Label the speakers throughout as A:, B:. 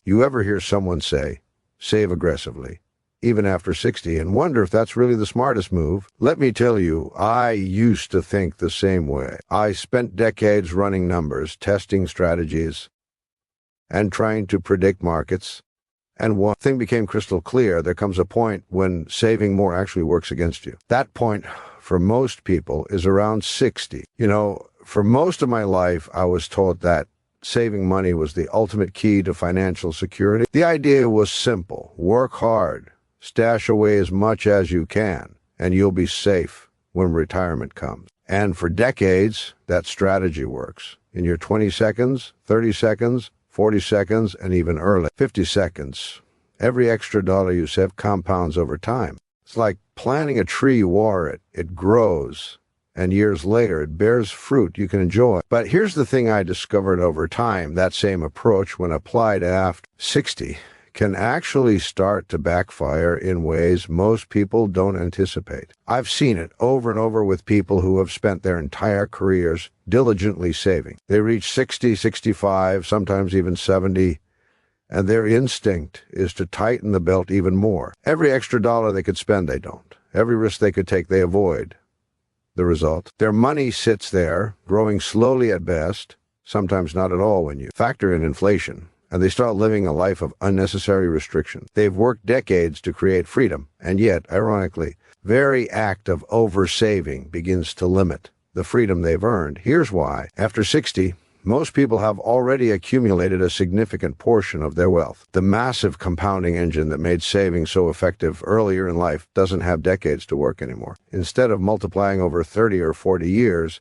A: You ever hear someone say, save aggressively, even after 60, and wonder if that's really the smartest move? Let me tell you, I used to think the same way. I spent decades running numbers, testing strategies, and trying to predict markets. And one thing became crystal clear: there comes a point when saving more actually works against you. That point, for most people, is around 60. For most of my life, I was taught that saving money was the ultimate key to financial security. The idea was simple: work hard, stash away as much as you can, and you'll be safe when retirement comes. And for decades, that strategy works. In your 20 seconds, 30 seconds, 40 seconds, and even early 50 seconds, every extra dollar you save compounds over time. It's like planting a tree. You water it, it grows, and years later it bears fruit you can enjoy. But here's the thing I discovered over time: that same approach, when applied after 60, can actually start to backfire in ways most people don't anticipate. I've seen it over and over with people who have spent their entire careers diligently saving. They reach 60, 65, sometimes even 70, and their instinct is to tighten the belt even more. Every extra dollar they could spend, they don't. Every risk they could take, they avoid. The result: their money sits there, growing slowly at best, sometimes not at all when you factor in inflation, and they start living a life of unnecessary restriction. They've worked decades to create freedom, and yet, ironically, very act of over-saving begins to limit the freedom they've earned. Here's why. After 60, most people have already accumulated a significant portion of their wealth. The massive compounding engine that made saving so effective earlier in life doesn't have decades to work anymore. Instead of multiplying over 30 or 40 years,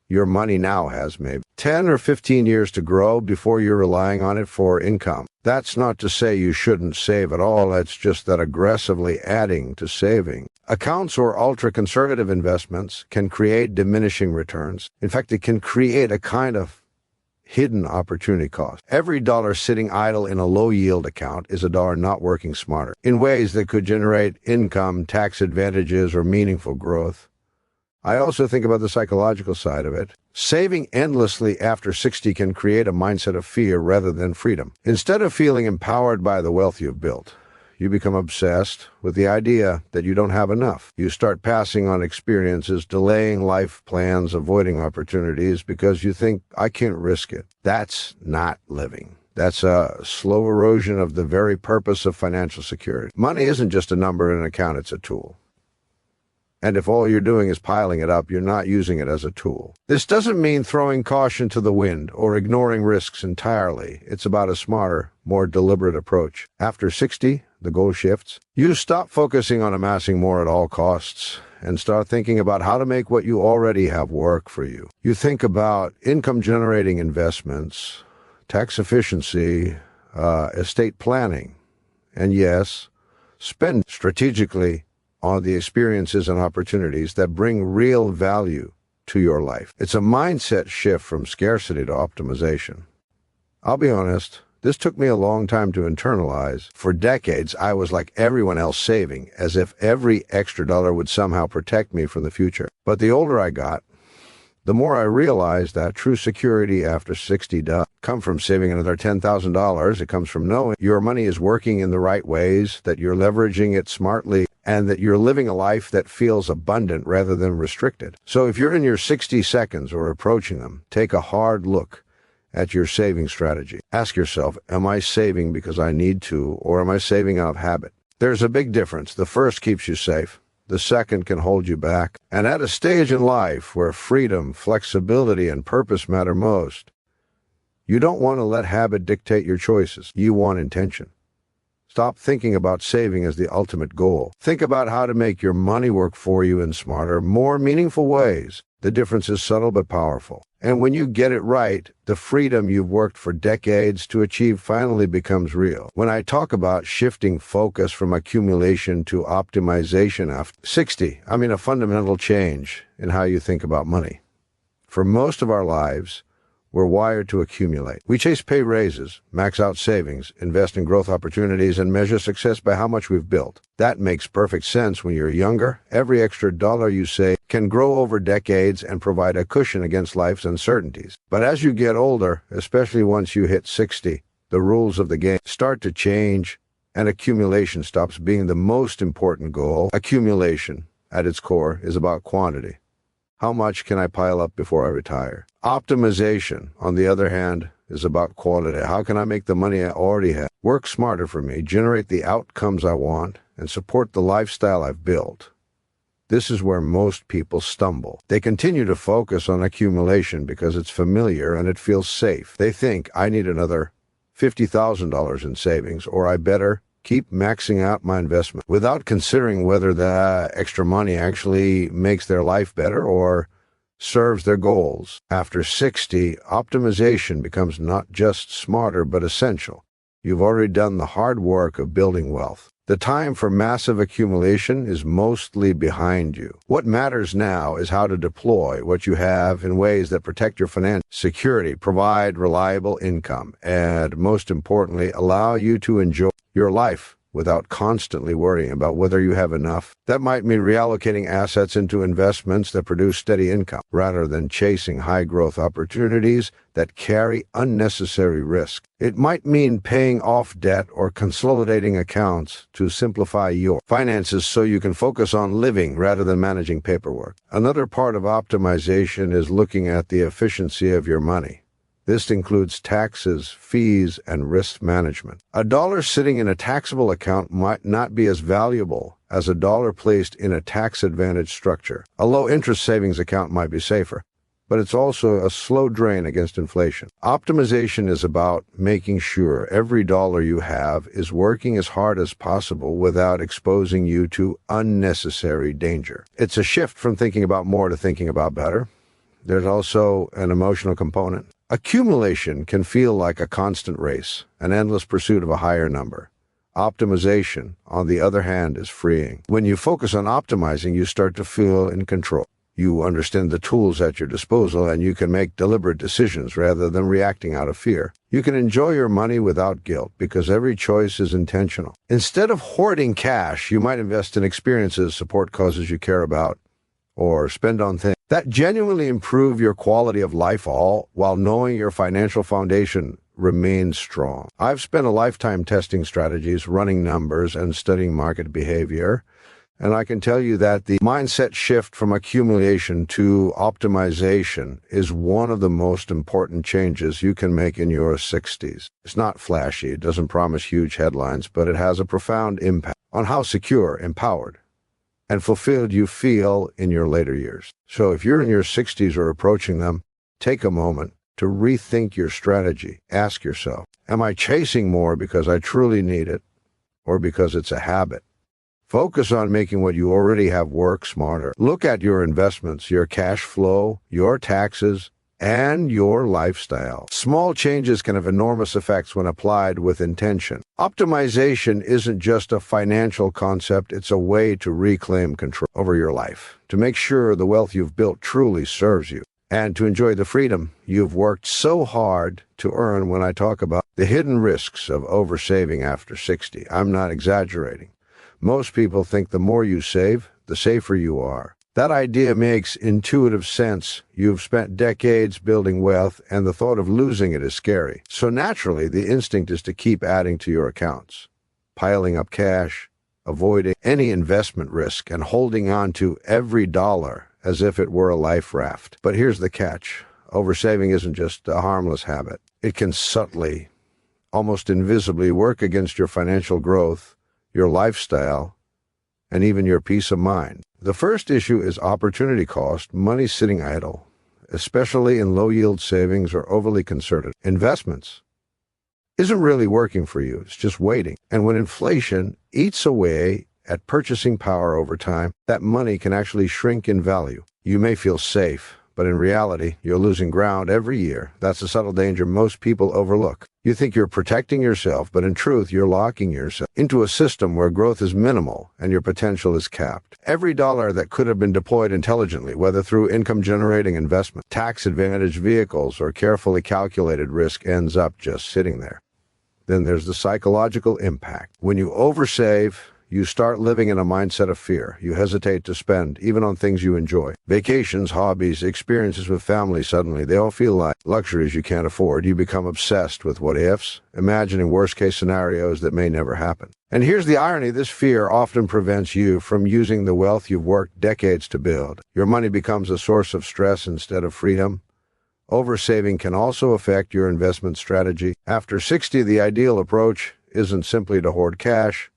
A: your money now has maybe 10 or 15 years to grow before you're relying on it for income. That's not to say you shouldn't save at all. It's just that aggressively adding to saving accounts or ultra-conservative investments can create diminishing returns. In fact, it can create a kind of hidden opportunity cost. Every dollar sitting idle in a low-yield account is a dollar not working smarter in ways that could generate income, tax advantages, or meaningful growth. I also think about the psychological side of it. Saving endlessly after 60 can create a mindset of fear rather than freedom. Instead of feeling empowered by the wealth you've built, you become obsessed with the idea that you don't have enough. You start passing on experiences, delaying life plans, avoiding opportunities because you think, I can't risk it. That's not living. That's a slow erosion of the very purpose of financial security. Money isn't just a number in an account, it's a tool. And if all you're doing is piling it up, you're not using it as a tool. This doesn't mean throwing caution to the wind or ignoring risks entirely. It's about a smarter, more deliberate approach. After 60, the goal shifts. You stop focusing on amassing more at all costs and start thinking about how to make what you already have work for you. You think about income-generating investments, tax efficiency, estate planning, and yes, spend strategically on the experiences and opportunities that bring real value to your life. It's a mindset shift from scarcity to optimization. I'll be honest, this took me a long time to internalize. For decades, I was like everyone else, saving, as if every extra dollar would somehow protect me from the future. But the older I got, the more I realized that true security after 60 does come from saving another $10,000. It comes from knowing your money is working in the right ways, that you're leveraging it smartly, and that you're living a life that feels abundant rather than restricted. So if you're in your 60 seconds or approaching them, take a hard look at your saving strategy. Ask yourself, am I saving because I need to, or am I saving out of habit? There's a big difference. The first keeps you safe. The second can hold you back. And at a stage in life where freedom, flexibility, and purpose matter most, you don't want to let habit dictate your choices. You want intention. Stop thinking about saving as the ultimate goal. Think about how to make your money work for you in smarter, more meaningful ways. The difference is subtle but powerful. And when you get it right, the freedom you've worked for decades to achieve finally becomes real. When I talk about shifting focus from accumulation to optimization after 60, I mean a fundamental change in how you think about money. For most of our lives, we're wired to accumulate. We chase pay raises, max out savings, invest in growth opportunities, and measure success by how much we've built. That makes perfect sense when you're younger. Every extra dollar you save can grow over decades and provide a cushion against life's uncertainties. But as you get older, especially once you hit 60, The rules of the game start to change, and accumulation stops being the most important goal. Accumulation, at its core, is about quantity. How much can I pile up before I retire? Optimization, on the other hand, is about quality. How can I make the money I already have work smarter for me, generate the outcomes I want, and support the lifestyle I've built? This is where most people stumble. They continue to focus on accumulation because it's familiar and it feels safe. They think, I need another $50,000 in savings, or I better keep maxing out my investment, without considering whether the extra money actually makes their life better or serves their goals. After 60, optimization becomes not just smarter but essential. You've already done the hard work of building wealth. The time for massive accumulation is mostly behind you. What matters now is how to deploy what you have in ways that protect your financial security, provide reliable income, and most importantly, allow you to enjoy your life without constantly worrying about whether you have enough. That might mean reallocating assets into investments that produce steady income, rather than chasing high-growth opportunities that carry unnecessary risk. It might mean paying off debt or consolidating accounts to simplify your finances so you can focus on living rather than managing paperwork. Another part of optimization is looking at the efficiency of your money. This includes taxes, fees, and risk management. A dollar sitting in a taxable account might not be as valuable as a dollar placed in a tax-advantaged structure. A low-interest savings account might be safer, but it's also a slow drain against inflation. Optimization is about making sure every dollar you have is working as hard as possible without exposing you to unnecessary danger. It's a shift from thinking about more to thinking about better. There's also an emotional component. Accumulation can feel like a constant race, an endless pursuit of a higher number. Optimization, on the other hand, is freeing. When you focus on optimizing, you start to feel in control. You understand the tools at your disposal, and you can make deliberate decisions rather than reacting out of fear. You can enjoy your money without guilt because every choice is intentional. Instead of hoarding cash, you might invest in experiences, support causes you care about, or spend on things that genuinely improve your quality of life, all while knowing your financial foundation remains strong. I've spent a lifetime testing strategies, running numbers, and studying market behavior, and I can tell you that the mindset shift from accumulation to optimization is one of the most important changes you can make in your 60s. It's not flashy, it doesn't promise huge headlines, but it has a profound impact on how secure, empowered, and fulfilled you feel in your later years. So if you're in your 60s or approaching them, take a moment to rethink your strategy. Ask yourself, am I chasing more because I truly need it, or because it's a habit? Focus on making what you already have work smarter. Look at your investments, your cash flow, your taxes, and your lifestyle. Small changes can have enormous effects when applied with intention. Optimization isn't just a financial concept, it's a way to reclaim control over your life, to make sure the wealth you've built truly serves you, and to enjoy the freedom you've worked so hard to earn. When I talk about the hidden risks of oversaving after 60, I'm not exaggerating. Most people think the more you save, the safer you are. That idea makes intuitive sense. You've spent decades building wealth, and the thought of losing it is scary. So naturally, the instinct is to keep adding to your accounts, piling up cash, avoiding any investment risk, and holding on to every dollar as if it were a life raft. But here's the catch. Oversaving isn't just a harmless habit. It can subtly, almost invisibly, work against your financial growth, your lifestyle, and even your peace of mind. The first issue is opportunity cost, money sitting idle, especially in low-yield savings or overly concerted investments. Isn't really working for you, it's just waiting. And when inflation eats away at purchasing power over time, that money can actually shrink in value. You may feel safe, but in reality, you're losing ground every year. That's a subtle danger most people overlook. You think you're protecting yourself, but in truth, you're locking yourself into a system where growth is minimal and your potential is capped. Every dollar that could have been deployed intelligently, whether through income-generating investment, tax-advantaged vehicles, or carefully calculated risk, ends up just sitting there. Then there's the psychological impact. When you oversave, you start living in a mindset of fear. You hesitate to spend, even on things you enjoy. Vacations, hobbies, experiences with family, suddenly they all feel like luxuries you can't afford. You become obsessed with what ifs, imagining worst-case scenarios that may never happen. And here's the irony: this fear often prevents you from using the wealth you've worked decades to build. Your money becomes a source of stress instead of freedom. Oversaving can also affect your investment strategy. After 60, the ideal approach isn't simply to hoard cash.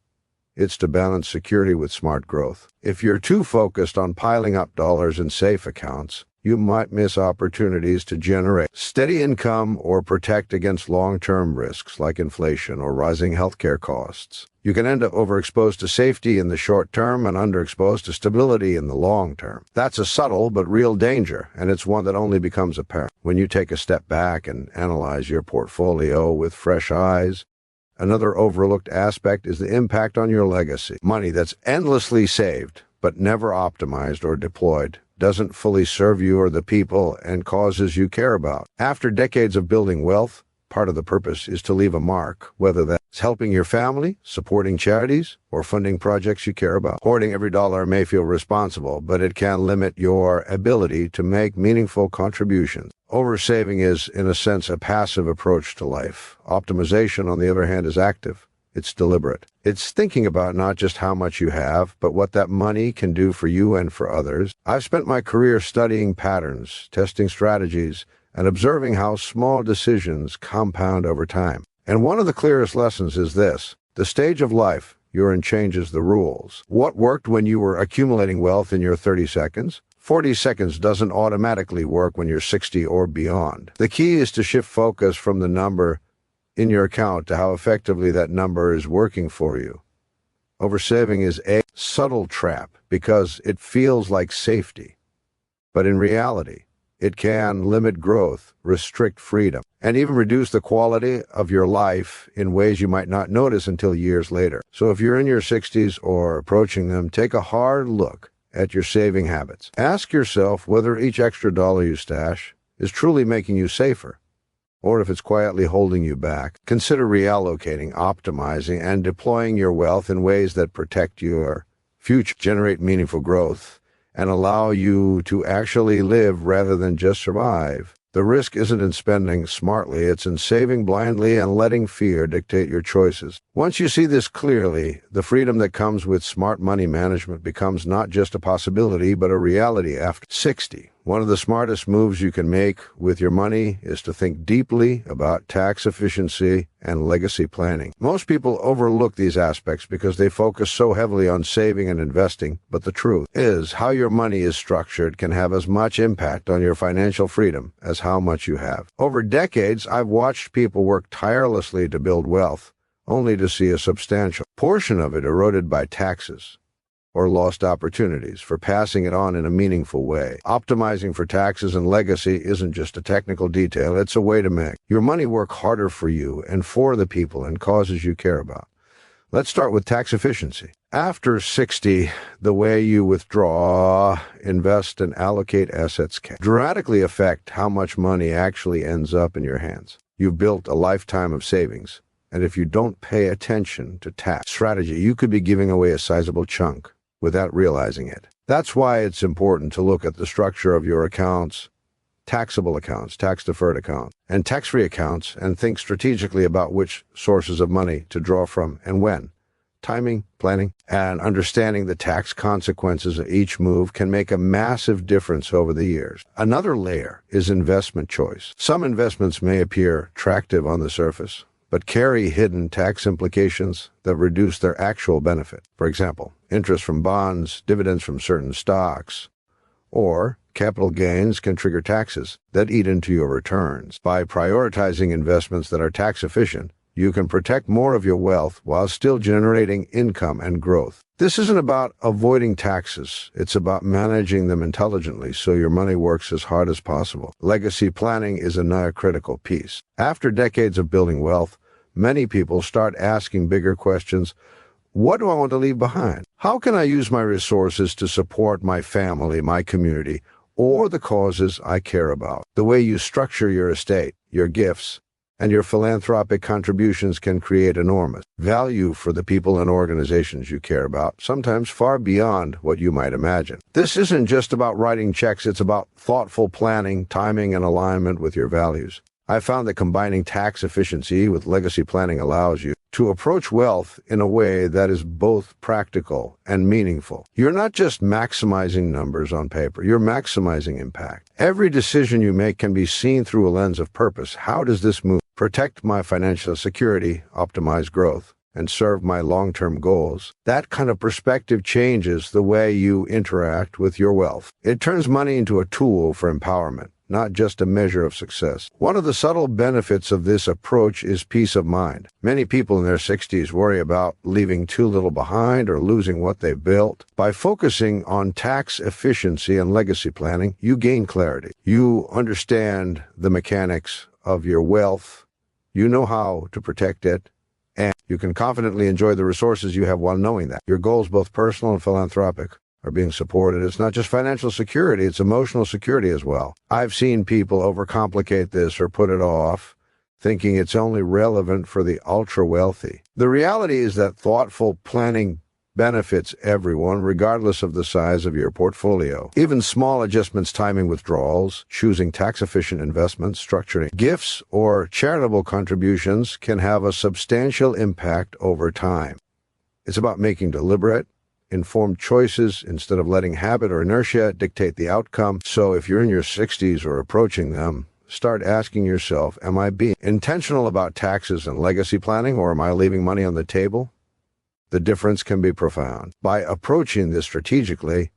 A: It's to balance security with smart growth. If you're too focused on piling up dollars in safe accounts, you might miss opportunities to generate steady income or protect against long-term risks like inflation or rising healthcare costs. You can end up overexposed to safety in the short term and underexposed to stability in the long term. That's a subtle but real danger, and it's one that only becomes apparent when you take a step back and analyze your portfolio with fresh eyes. Another overlooked aspect is the impact on your legacy. Money that's endlessly saved but never optimized or deployed doesn't fully serve you or the people and causes you care about. After decades of building wealth, part of the purpose is to leave a mark, whether that's helping your family, supporting charities, or funding projects you care about. Hoarding every dollar may feel responsible, but it can limit your ability to make meaningful contributions. Oversaving is, in a sense, a passive approach to life. Optimization, on the other hand, is active. It's deliberate. It's thinking about not just how much you have, but what that money can do for you and for others. I've spent my career studying patterns, testing strategies, and observing how small decisions compound over time. And one of the clearest lessons is this: the stage of life you're in changes the rules. What worked when you were accumulating wealth in your 30 seconds? 40 seconds doesn't automatically work when you're 60 or beyond. The key is to shift focus from the number in your account to how effectively that number is working for you. Oversaving is a subtle trap because it feels like safety. But in reality, it can limit growth, restrict freedom, and even reduce the quality of your life in ways you might not notice until years later. So if you're in your 60s or approaching them, take a hard look at your saving habits. Ask yourself whether each extra dollar you stash is truly making you safer, or if it's quietly holding you back. Consider reallocating, optimizing, and deploying your wealth in ways that protect your future, generate meaningful growth, and allow you to actually live rather than just survive. The risk isn't in spending smartly, it's in saving blindly and letting fear dictate your choices. Once you see this clearly, the freedom that comes with smart money management becomes not just a possibility, but a reality after 60. One of the smartest moves you can make with your money is to think deeply about tax efficiency and legacy planning. Most people overlook these aspects because they focus so heavily on saving and investing, but the truth is how your money is structured can have as much impact on your financial freedom as how much you have. Over decades, I've watched people work tirelessly to build wealth, only to see a substantial portion of it eroded by taxes or lost opportunities for passing it on in a meaningful way. Optimizing for taxes and legacy isn't just a technical detail, it's a way to make your money work harder for you and for the people and causes you care about. Let's start with tax efficiency. After 60, the way you withdraw, invest, and allocate assets can dramatically affect how much money actually ends up in your hands. You've built a lifetime of savings, and if you don't pay attention to tax strategy, you could be giving away a sizable chunk without realizing it. That's why it's important to look at the structure of your accounts, taxable accounts, tax-deferred accounts, and tax-free accounts, and think strategically about which sources of money to draw from and when. Timing, planning, and understanding the tax consequences of each move can make a massive difference over the years. Another layer is investment choice. Some investments may appear attractive on the surface, but carry hidden tax implications that reduce their actual benefit. For example, interest from bonds, dividends from certain stocks, or capital gains can trigger taxes that eat into your returns. By prioritizing investments that are tax efficient, you can protect more of your wealth while still generating income and growth. This isn't about avoiding taxes. It's about managing them intelligently so your money works as hard as possible. Legacy planning is another critical piece. After decades of building wealth, many people start asking bigger questions. What do I want to leave behind? How can I use my resources to support my family, my community, or the causes I care about? The way you structure your estate, your gifts, and your philanthropic contributions can create enormous value for the people and organizations you care about, sometimes far beyond what you might imagine. This isn't just about writing checks, it's about thoughtful planning, timing, and alignment with your values. I found that combining tax efficiency with legacy planning allows you to approach wealth in a way that is both practical and meaningful. You're not just maximizing numbers on paper, you're maximizing impact. Every decision you make can be seen through a lens of purpose. How does this move protect my financial security, optimize growth, and serve my long-term goals? That kind of perspective changes the way you interact with your wealth. It turns money into a tool for empowerment, not just a measure of success. One of the subtle benefits of this approach is peace of mind. Many people in their 60s worry about leaving too little behind or losing what they've built. By focusing on tax efficiency and legacy planning, you gain clarity. You understand the mechanics of your wealth. You know how to protect it, and you can confidently enjoy the resources you have while knowing that your goals, both personal and philanthropic, are being supported. It's not just financial security, it's emotional security as well. I've seen people overcomplicate this or put it off, thinking it's only relevant for the ultra-wealthy. The reality is that thoughtful planning benefits everyone, regardless of the size of your portfolio. Even small adjustments, timing withdrawals, choosing tax-efficient investments, structuring gifts, or charitable contributions can have a substantial impact over time. It's about making deliberate, informed choices instead of letting habit or inertia dictate the outcome. So if you're in your 60s or approaching them, start asking yourself, am I being intentional about taxes and legacy planning, or am I leaving money on the table? The difference can be profound. By approaching this strategically,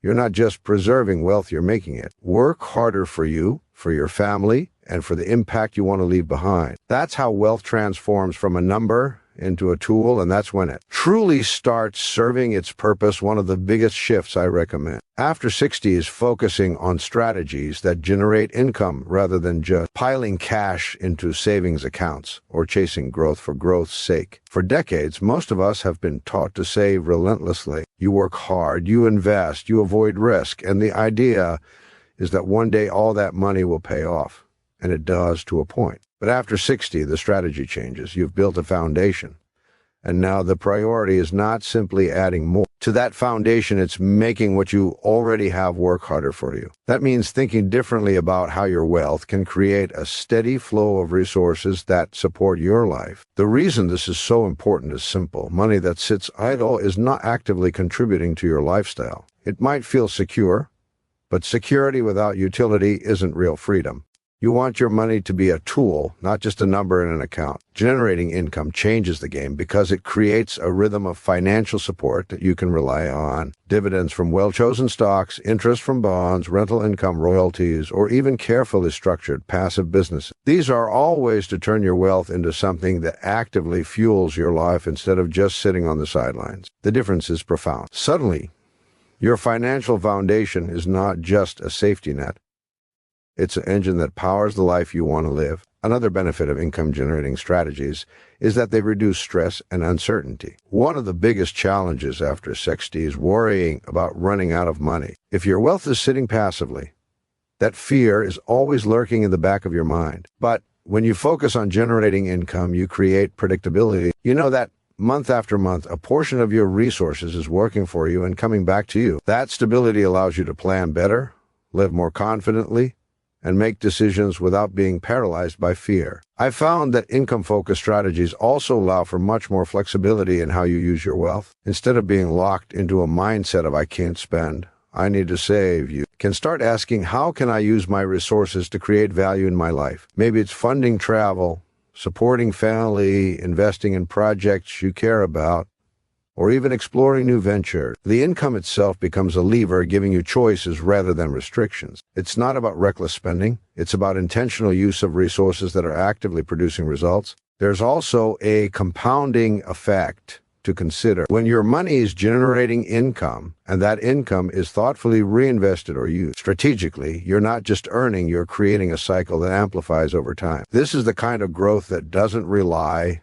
A: you're not just preserving wealth, you're making it work harder for you, for your family, and for the impact you want to leave behind. That's how wealth transforms from a number into a tool, and that's when it truly starts serving its purpose. One of the biggest shifts I recommend after 60 is focusing on strategies that generate income rather than just piling cash into savings accounts or chasing growth for growth's sake. For decades, most of us have been taught to save relentlessly. You work hard, you invest, you avoid risk, and the idea is that one day all that money will pay off, and it does to a point. But after 60, the strategy changes. You've built a foundation. And now the priority is not simply adding more to that foundation, it's making what you already have work harder for you. That means thinking differently about how your wealth can create a steady flow of resources that support your life. The reason this is so important is simple. Money that sits idle is not actively contributing to your lifestyle. It might feel secure, but security without utility isn't real freedom. You want your money to be a tool, not just a number in an account. Generating income changes the game because it creates a rhythm of financial support that you can rely on. Dividends from well-chosen stocks, interest from bonds, rental income, royalties, or even carefully structured passive businesses. These are all ways to turn your wealth into something that actively fuels your life instead of just sitting on the sidelines. The difference is profound. Suddenly, your financial foundation is not just a safety net. It's an engine that powers the life you want to live. Another benefit of income-generating strategies is that they reduce stress and uncertainty. One of the biggest challenges after 60 is worrying about running out of money. If your wealth is sitting passively, that fear is always lurking in the back of your mind. But when you focus on generating income, you create predictability. You know that month after month, a portion of your resources is working for you and coming back to you. That stability allows you to plan better, live more confidently, and make decisions without being paralyzed by fear. I found that income-focused strategies also allow for much more flexibility in how you use your wealth. Instead of being locked into a mindset of I can't spend, I need to save, you can start asking, how can I use my resources to create value in my life? Maybe it's funding travel, supporting family, investing in projects you care about, or even exploring new ventures. The income itself becomes a lever, giving you choices rather than restrictions. It's not about reckless spending. It's about intentional use of resources that are actively producing results. There's also a compounding effect to consider. When your money is generating income, and that income is thoughtfully reinvested or used strategically, you're not just earning, you're creating a cycle that amplifies over time. This is the kind of growth that doesn't rely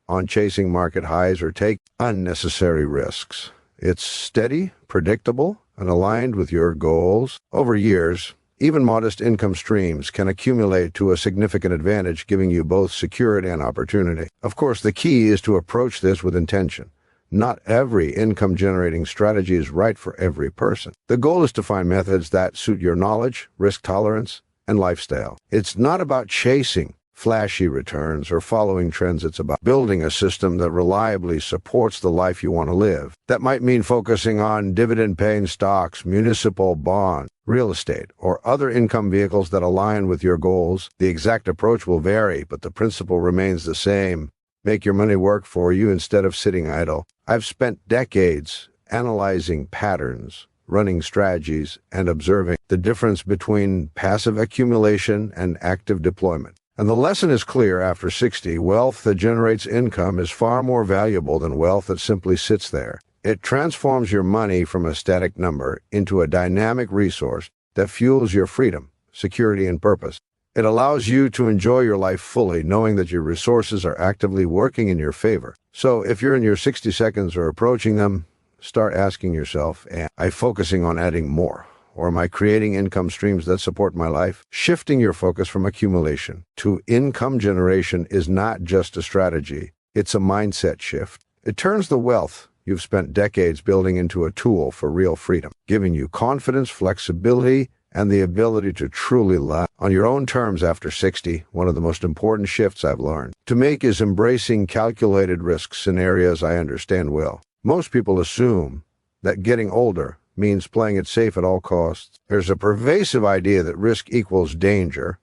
A: on chasing market highs or take unnecessary risks. It's steady, predictable, and aligned with your goals. Over years, Even modest income streams can accumulate to a significant advantage, giving you both security and opportunity. Of course, the key is to approach this with intention. Not every income-generating strategy is right for every person. The goal is to find methods that suit your knowledge, risk tolerance, and lifestyle. It's not about chasing flashy returns or following trends. It's about building a system that reliably supports the life you want to live. That might mean focusing on dividend-paying stocks, municipal bonds, real estate, or other income vehicles that align with your goals. The exact approach will vary, but the principle remains the same. Make your money work for you instead of sitting idle. I've spent decades analyzing patterns, running strategies, and observing the difference between passive accumulation and active deployment. And the lesson is clear: after 60, wealth that generates income is far more valuable than wealth that simply sits there. It transforms your money from a static number into a dynamic resource that fuels your freedom, security, and purpose. It allows you to enjoy your life fully, knowing that your resources are actively working in your favor. So if you're in your 60 seconds or approaching them, start asking yourself, am I focusing on adding more? Or am I creating income streams that support my life? Shifting your focus from accumulation to income generation is not just a strategy, it's a mindset shift. It turns the wealth you've spent decades building into a tool for real freedom, giving you confidence, flexibility, and the ability to truly live on your own terms after 60. One of the most important shifts I've learned to make is embracing calculated risks in areas I understand well. Most people assume that getting older means playing it safe at all costs. There's a pervasive idea that risk equals danger,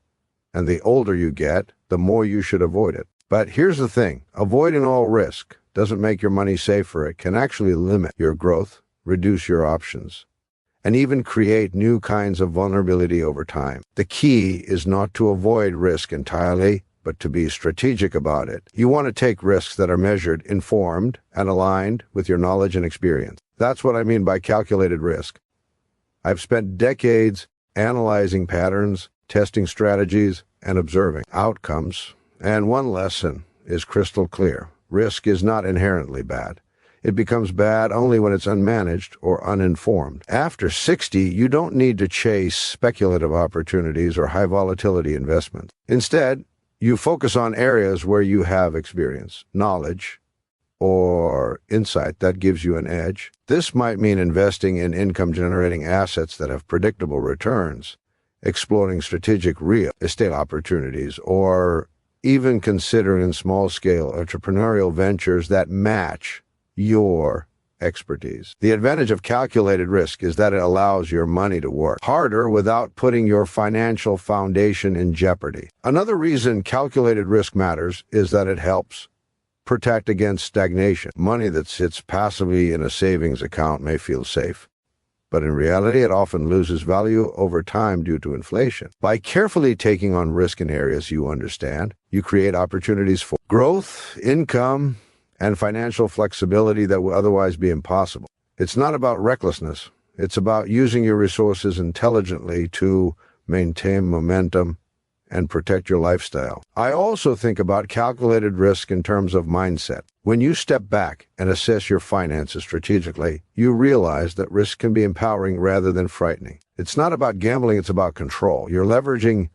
A: and the older you get, the more you should avoid it. But here's the thing: avoiding all risk doesn't make your money safer. It can actually limit your growth, reduce your options, and even create new kinds of vulnerability over time. The key is not to avoid risk entirely, but to be strategic about it. You want to take risks that are measured, informed, and aligned with your knowledge and experience. That's what I mean by calculated risk. I've spent decades analyzing patterns, testing strategies, and observing outcomes, and one lesson is crystal clear: risk is not inherently bad. It becomes bad only when it's unmanaged or uninformed. After 60, you don't need to chase speculative opportunities or high-volatility investments. Instead, you focus on areas where you have experience, knowledge, or insight that gives you an edge. This might mean investing in income-generating assets that have predictable returns, exploring strategic real estate opportunities, or even considering small-scale entrepreneurial ventures that match your expertise. The advantage of calculated risk is that it allows your money to work harder without putting your financial foundation in jeopardy. Another reason calculated risk matters is that it helps protect against stagnation. Money that sits passively in a savings account may feel safe, but in reality it often loses value over time due to inflation. By carefully taking on risk in areas you understand, you create opportunities for growth, income, and financial flexibility that would otherwise be impossible. It's not about recklessness. It's about using your resources intelligently to maintain momentum and protect your lifestyle. I also think about calculated risk in terms of mindset. When you step back and assess your finances strategically, you realize that risk can be empowering rather than frightening. It's not about gambling, it's about control. You're leveraging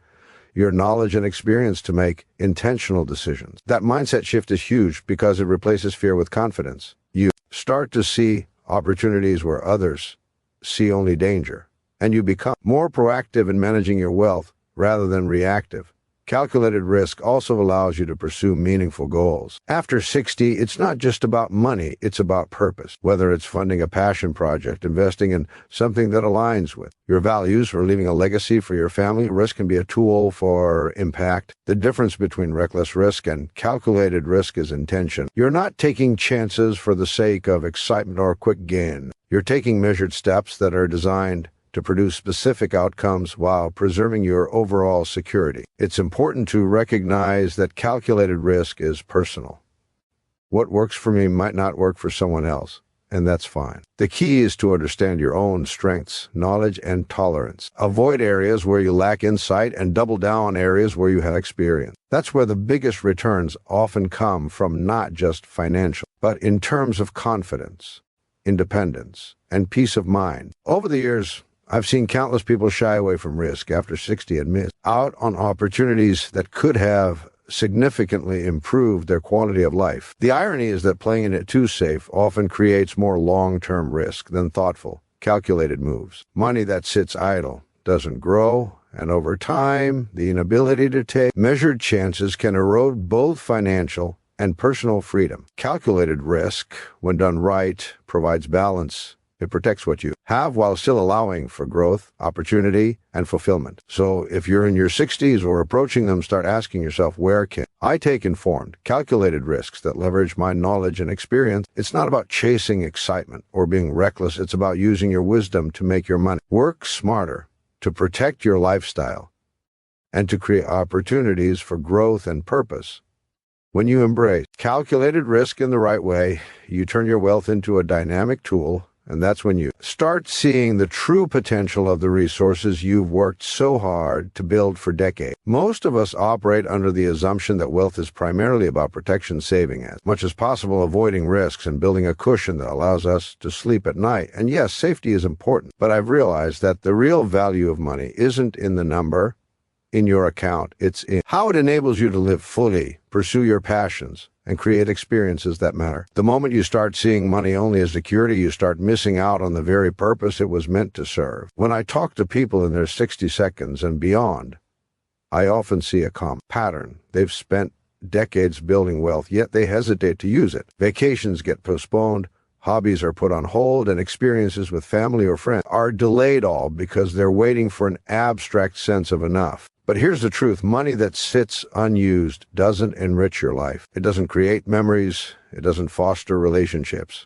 A: your knowledge and experience to make intentional decisions. That mindset shift is huge because it replaces fear with confidence. You start to see opportunities where others see only danger, and you become more proactive in managing your wealth rather than reactive. Calculated risk also allows you to pursue meaningful goals. After 60, it's not just about money, it's about purpose. Whether it's funding a passion project, investing in something that aligns with your values, or leaving a legacy for your family, risk can be a tool for impact. The difference between reckless risk and calculated risk is intention. You're not taking chances for the sake of excitement or quick gain. You're taking measured steps that are designed to produce specific outcomes while preserving your overall security. It's important to recognize that calculated risk is personal. What works for me might not work for someone else, and that's fine. The key is to understand your own strengths, knowledge, and tolerance. Avoid areas where you lack insight and double down on areas where you have experience. That's where the biggest returns often come from, not just financial, but in terms of confidence, independence, and peace of mind. Over the years, I've seen countless people shy away from risk after 60 and miss out on opportunities that could have significantly improved their quality of life. The irony is that playing it too safe often creates more long-term risk than thoughtful, calculated moves. Money that sits idle doesn't grow, and over time, the inability to take measured chances can erode both financial and personal freedom. Calculated risk, when done right, provides balance. It protects what you have while still allowing for growth, opportunity, and fulfillment. So if you're in your 60s or approaching them, start asking yourself, where can I take informed, calculated risks that leverage my knowledge and experience? It's not about chasing excitement or being reckless. It's about using your wisdom to make your money work smarter, to protect your lifestyle, and to create opportunities for growth and purpose. When you embrace calculated risk in the right way, you turn your wealth into a dynamic tool. And that's when you start seeing the true potential of the resources you've worked so hard to build for decades. Most of us operate under the assumption that wealth is primarily about protection, saving as much as possible, avoiding risks, and building a cushion that allows us to sleep at night. And yes, safety is important, but I've realized that the real value of money isn't in the number in your account. It's in how it enables you to live fully, pursue your passions, and create experiences that matter. The moment you start seeing money only as security, you start missing out on the very purpose it was meant to serve. When I talk to people in their 60 seconds and beyond, I often see a common pattern. They've spent decades building wealth, yet they hesitate to use it. Vacations get postponed, hobbies are put on hold, and experiences with family or friends are delayed, all because they're waiting for an abstract sense of enough. But here's the truth. Money that sits unused doesn't enrich your life. It doesn't create memories. It doesn't foster relationships.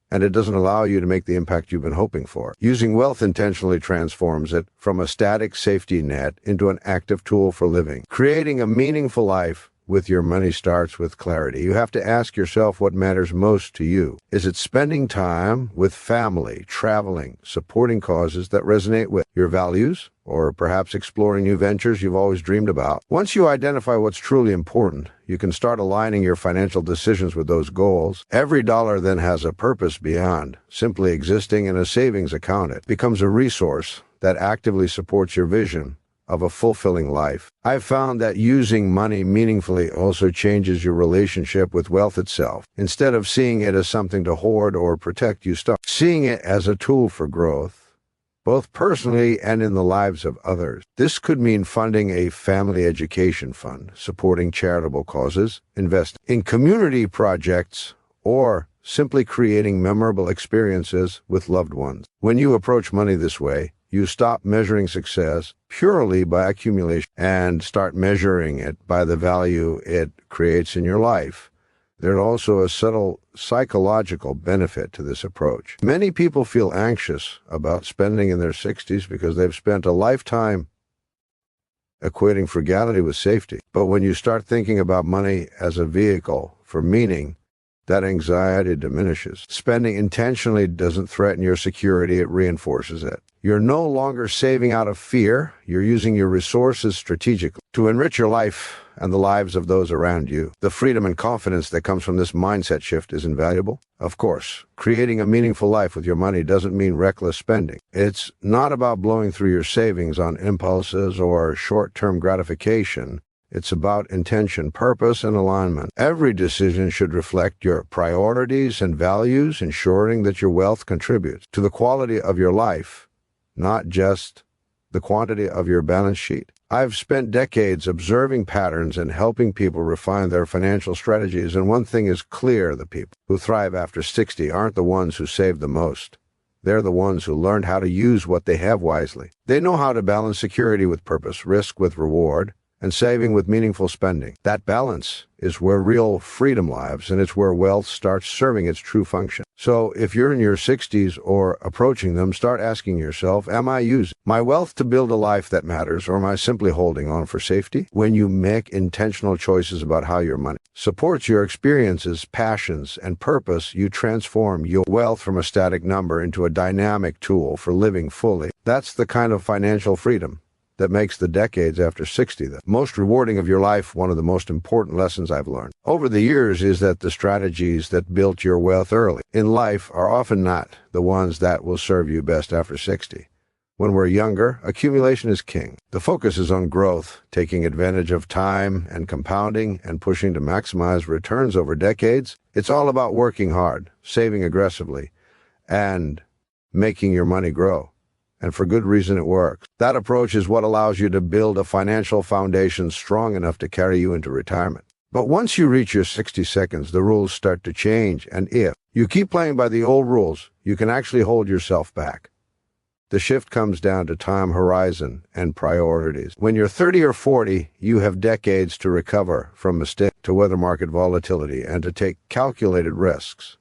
A: And it doesn't allow you to make the impact you've been hoping for. Using wealth intentionally transforms it from a static safety net into an active tool for living. Creating a meaningful life with your money starts with clarity. You have to ask yourself what matters most to you. Is it spending time with family, traveling, supporting causes that resonate with your values, or perhaps exploring new ventures you've always dreamed about? Once you identify what's truly important, you can start aligning your financial decisions with those goals. Every dollar then has a purpose beyond simply existing in a savings account. It becomes a resource that actively supports your vision of a fulfilling life. I've found that using money meaningfully also changes your relationship with wealth itself. Instead of seeing it as something to hoard or protect, you start seeing it as a tool for growth, both personally and in the lives of others. This could mean funding a family education fund, supporting charitable causes, investing in community projects, or simply creating memorable experiences with loved ones. When you approach money this way, you stop measuring success purely by accumulation and start measuring it by the value it creates in your life. There's also a subtle psychological benefit to this approach. Many people feel anxious about spending in their 60s because they've spent a lifetime equating frugality with safety. But when you start thinking about money as a vehicle for meaning, that anxiety diminishes. Spending intentionally doesn't threaten your security, it reinforces it. You're no longer saving out of fear, you're using your resources strategically to enrich your life and the lives of those around you. The freedom and confidence that comes from this mindset shift is invaluable. Of course, creating a meaningful life with your money doesn't mean reckless spending. It's not about blowing through your savings on impulses or short-term gratification. It's about intention, purpose, and alignment. Every decision should reflect your priorities and values, ensuring that your wealth contributes to the quality of your life, not just the quantity of your balance sheet. I've spent decades observing patterns and helping people refine their financial strategies, and one thing is clear: the people who thrive after 60 aren't the ones who save the most. They're the ones who learned how to use what they have wisely. They know how to balance security with purpose, risk with reward, and saving with meaningful spending. That balance is where real freedom lives, and it's where wealth starts serving its true function. So if you're in your 60s or approaching them, start asking yourself, am I using my wealth to build a life that matters, or am I simply holding on for safety? When you make intentional choices about how your money supports your experiences, passions, and purpose, you transform your wealth from a static number into a dynamic tool for living fully. That's the kind of financial freedom that makes the decades after 60 the most rewarding of your life. One of the most important lessons I've learned over the years is that the strategies that built your wealth early in life are often not the ones that will serve you best after 60. When we're younger, accumulation is king. The focus is on growth, taking advantage of time and compounding and pushing to maximize returns over decades. It's all about working hard, saving aggressively, and making your money grow. And for good reason it works. That approach is what allows you to build a financial foundation strong enough to carry you into retirement. But once you reach your 60 seconds, the rules start to change, and if you keep playing by the old rules, you can actually hold yourself back. The shift comes down to time horizon and priorities. When you're 30 or 40, you have decades to recover from mistakes, to weather market volatility, and to take calculated risks.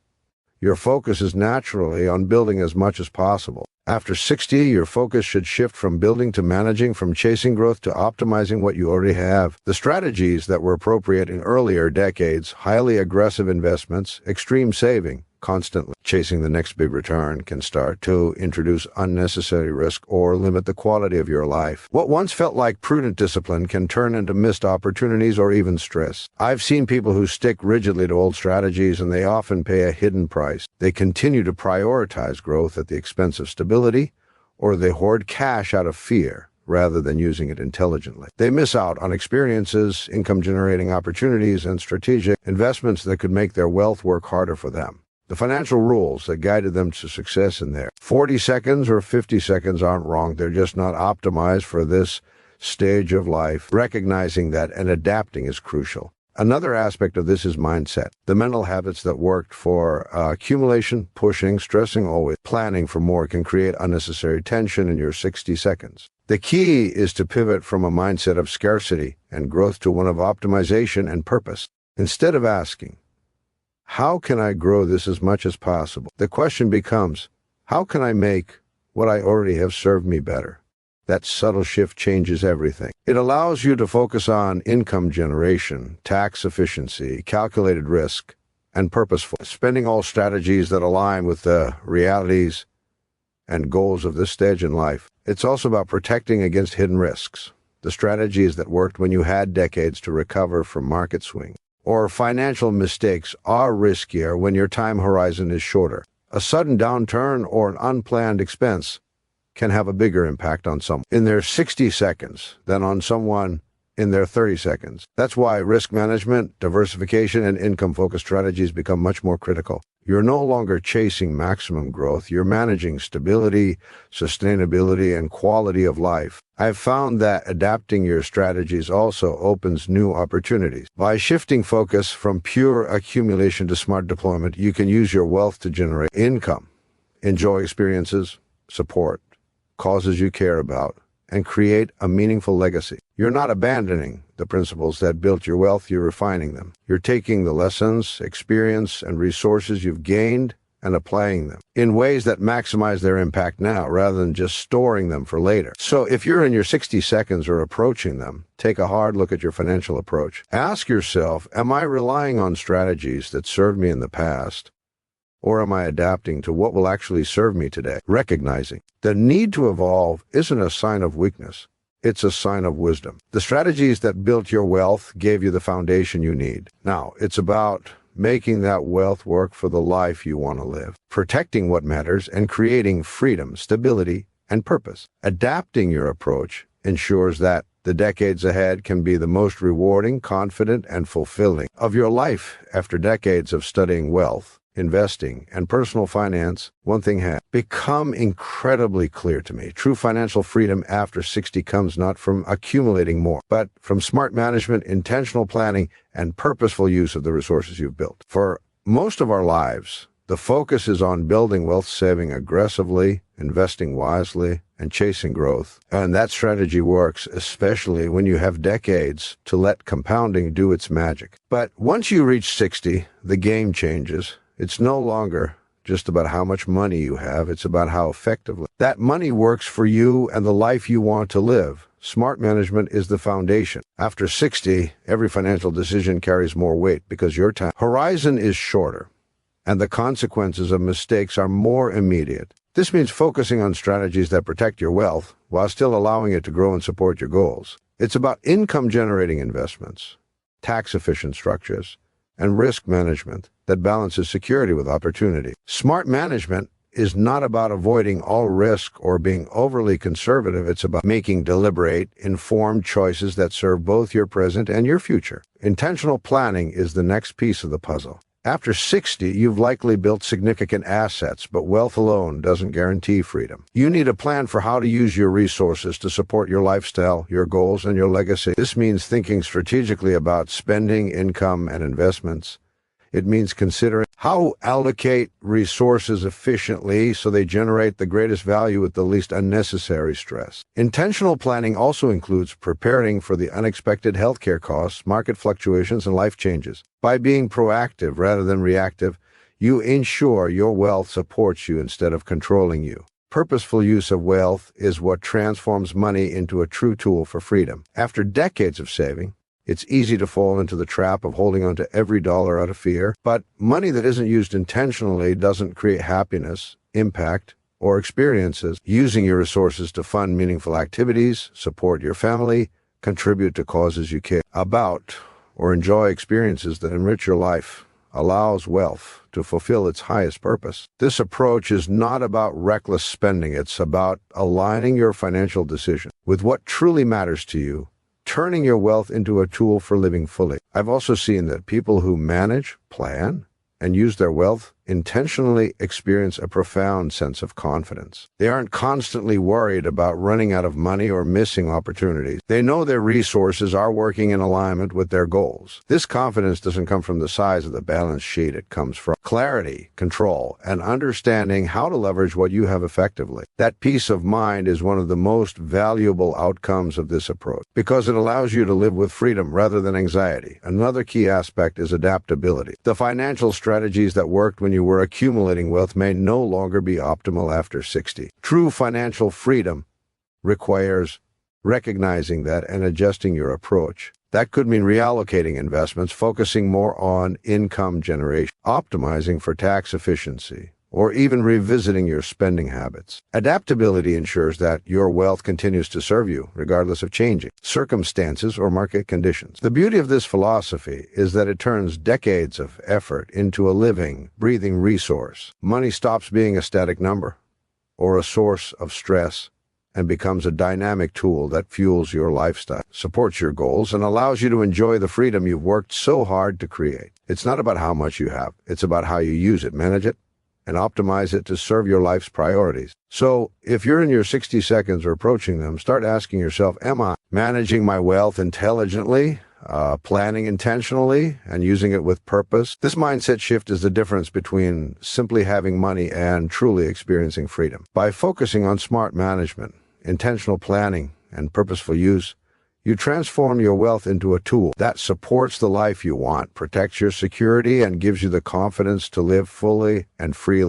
A: Your focus is naturally on building as much as possible. After 60, your focus should shift from building to managing, from chasing growth to optimizing what you already have. The strategies that were appropriate in earlier decades, highly aggressive investments, extreme saving, constantly chasing the next big return, can start to introduce unnecessary risk or limit the quality of your life. What once felt like prudent discipline can turn into missed opportunities or even stress. I've seen people who stick rigidly to old strategies, and they often pay a hidden price. They continue to prioritize growth at the expense of stability, or they hoard cash out of fear rather than using it intelligently. They miss out on experiences, income-generating opportunities, and strategic investments that could make their wealth work harder for them. The financial rules that guided them to success in their 40 seconds or 50 seconds aren't wrong. They're just not optimized for this stage of life. Recognizing that and adapting is crucial. Another aspect of this is mindset. The mental habits that worked for accumulation, pushing, stressing always, planning for more can create unnecessary tension in your 60 seconds. The key is to pivot from a mindset of scarcity and growth to one of optimization and purpose. Instead of asking, how can I grow this as much as possible? The question becomes, how can I make what I already have serve me better? That subtle shift changes everything. It allows you to focus on income generation, tax efficiency, calculated risk, and purposeful spending, all strategies that align with the realities and goals of this stage in life. It's also about protecting against hidden risks, the strategies that worked when you had decades to recover from market swings. Or financial mistakes are riskier when your time horizon is shorter. A sudden downturn or an unplanned expense can have a bigger impact on someone in their 60 seconds than on someone in their 30 seconds. That's why risk management, diversification, and income-focused strategies become much more critical. You're no longer chasing maximum growth. You're managing stability, sustainability, and quality of life. I've found that adapting your strategies also opens new opportunities. By shifting focus from pure accumulation to smart deployment, you can use your wealth to generate income, enjoy experiences, support causes you care about, and create a meaningful legacy. You're not abandoning the principles that built your wealth, you're refining them. You're taking the lessons, experience, and resources you've gained and applying them in ways that maximize their impact now rather than just storing them for later. So if you're in your 60 seconds or approaching them, take a hard look at your financial approach. Ask yourself, am I relying on strategies that served me in the past? Or am I adapting to what will actually serve me today? Recognizing the need to evolve isn't a sign of weakness. It's a sign of wisdom. The strategies that built your wealth gave you the foundation you need. Now, it's about making that wealth work for the life you want to live, protecting what matters, and creating freedom, stability, and purpose. Adapting your approach ensures that the decades ahead can be the most rewarding, confident, and fulfilling of your life. After decades of studying wealth, investing, and personal finance, one thing has become incredibly clear to me. True financial freedom after 60 comes not from accumulating more, but from smart management, intentional planning, and purposeful use of the resources you've built. For most of our lives, the focus is on building wealth, saving aggressively, investing wisely, and chasing growth. And that strategy works, especially when you have decades to let compounding do its magic. But once you reach 60, the game changes. It's no longer just about how much money you have. It's about how effectively that money works for you and the life you want to live. Smart management is the foundation. After 60, every financial decision carries more weight because your time horizon is shorter and the consequences of mistakes are more immediate. This means focusing on strategies that protect your wealth while still allowing it to grow and support your goals. It's about income-generating investments, tax-efficient structures, and risk management that balances security with opportunity. Smart management is not about avoiding all risk or being overly conservative. It's about making deliberate, informed choices that serve both your present and your future. Intentional planning is the next piece of the puzzle. After 60, you've likely built significant assets, but wealth alone doesn't guarantee freedom. You need a plan for how to use your resources to support your lifestyle, your goals, and your legacy. This means thinking strategically about spending, income, and investments. It means considering how to allocate resources efficiently so they generate the greatest value with the least unnecessary stress. Intentional planning also includes preparing for the unexpected healthcare costs, market fluctuations, and life changes. By being proactive rather than reactive, you ensure your wealth supports you instead of controlling you. Purposeful use of wealth is what transforms money into a true tool for freedom. After decades of saving, it's easy to fall into the trap of holding on to every dollar out of fear, but money that isn't used intentionally doesn't create happiness, impact, or experiences. Using your resources to fund meaningful activities, support your family, contribute to causes you care about, or enjoy experiences that enrich your life allows wealth to fulfill its highest purpose. This approach is not about reckless spending. It's about aligning your financial decisions with what truly matters to you, turning your wealth into a tool for living fully. I've also seen that people who manage, plan, and use their wealth intentionally experience a profound sense of confidence. They aren't constantly worried about running out of money or missing opportunities. They know their resources are working in alignment with their goals. This confidence doesn't come from the size of the balance sheet. It comes from clarity, control, and understanding how to leverage what you have effectively. That peace of mind is one of the most valuable outcomes of this approach because it allows you to live with freedom rather than anxiety. Another key aspect is adaptability. The financial strategies that worked when you were accumulating wealth may no longer be optimal after 60. True financial freedom requires recognizing that and adjusting your approach. That could mean reallocating investments, focusing more on income generation, optimizing for tax efficiency, or even revisiting your spending habits. Adaptability ensures that your wealth continues to serve you, regardless of changing circumstances or market conditions. The beauty of this philosophy is that it turns decades of effort into a living, breathing resource. Money stops being a static number or a source of stress and becomes a dynamic tool that fuels your lifestyle, supports your goals, and allows you to enjoy the freedom you've worked so hard to create. It's not about how much you have. It's about how you use it, manage it, and optimize it to serve your life's priorities. So, if you're in your 60 seconds or approaching them, start asking yourself, am I managing my wealth intelligently, planning intentionally, and using it with purpose? This mindset shift is the difference between simply having money and truly experiencing freedom. By focusing on smart management, intentional planning, and purposeful use, you transform your wealth into a tool that supports the life you want, protects your security, and gives you the confidence to live fully and freely.